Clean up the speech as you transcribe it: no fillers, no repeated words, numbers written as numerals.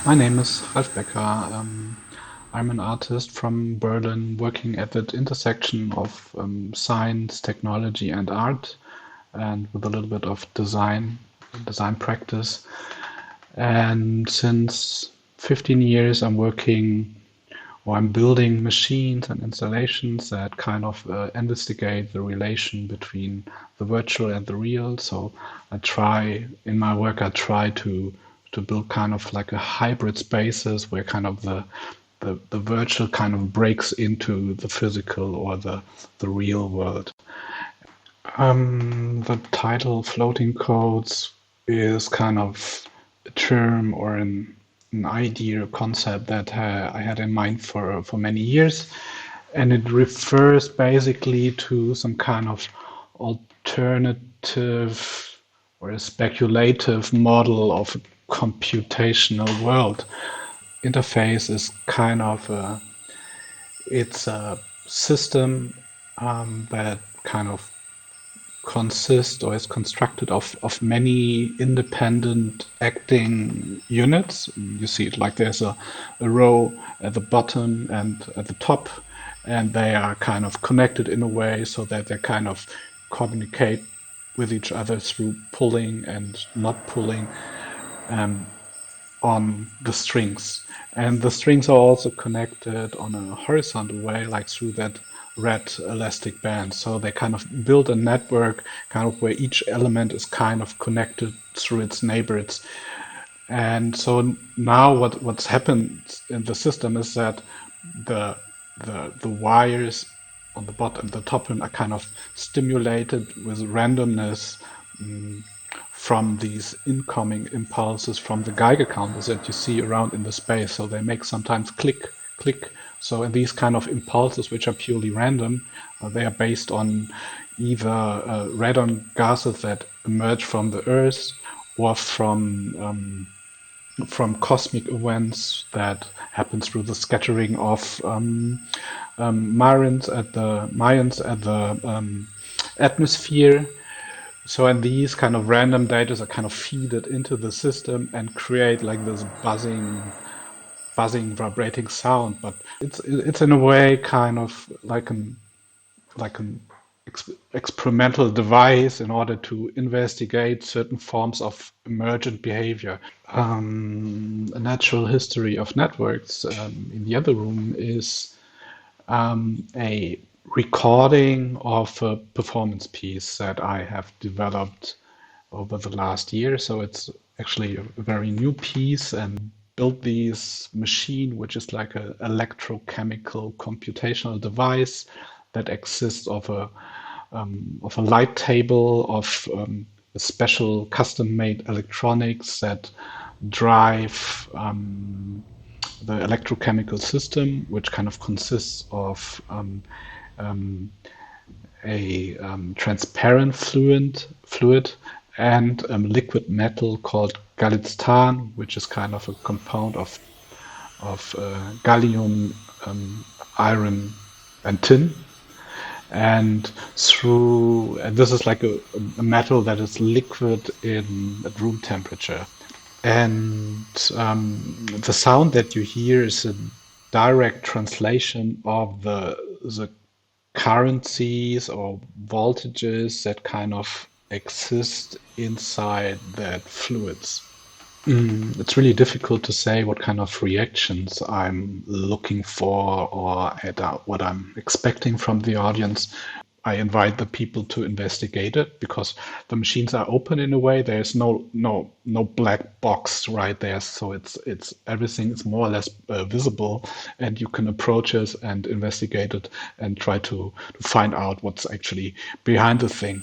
My name is Ralf Baecker. I'm an artist from Berlin working at that intersection of science, technology, and art, and with a little bit of design practice. And since 15 years, I'm building machines and installations that kind of investigate the relation between the virtual and the real. So in my work, I try to build kind of like a hybrid spaces where kind of the virtual kind of breaks into the physical or the real world. The title floating codes is kind of a term or an idea or concept that I had in mind for many years. And it refers basically to some kind of alternative or a speculative model of a computational world. Interface is kind of it's a system that kind of consists or is constructed of many independent acting units. You see it like there's a row at the bottom and at the top, and they are kind of connected in a way so that they kind of communicate with each other through pulling and not pulling um, on the strings. And the strings are also connected on a horizontal way, like through that red elastic band. So they kind of build a network kind of where each element is kind of connected through its neighbors. And so now what's happened in the system is that the the wires on the bottom, the top are kind of stimulated with randomness from these incoming impulses from the Geiger counters that you see around in the space. So they make sometimes click, click. So these kind of impulses, which are purely random, they are based on either radon gases that emerge from the Earth or from cosmic events that happen through the scattering of Mayans at the atmosphere. So, and these kind of random data are kind of feed it into the system and create like this buzzing, vibrating sound. But it's in a way kind of like an experimental device in order to investigate certain forms of emergent behavior. A natural history of networks in the other room is a recording of a performance piece that I have developed over the last year. So it's actually a very new piece and built this machine, which is like an electrochemical computational device that exists of a light table of special custom-made electronics that drive the electrochemical system, which kind of consists of um, a transparent fluid and liquid metal called gallium, which is kind of a compound of gallium, iron, and tin. And this is like a metal that is liquid in at room temperature. And the sound that you hear is a direct translation of the currencies or voltages that kind of exist inside that fluids. It's really difficult to say what kind of reactions I'm looking for or what I'm expecting from the audience. I invite the people to investigate it because the machines are open in a way. There's no black box right there, so it's everything is more or less visible, and you can approach it and investigate it and try to find out what's actually behind the thing.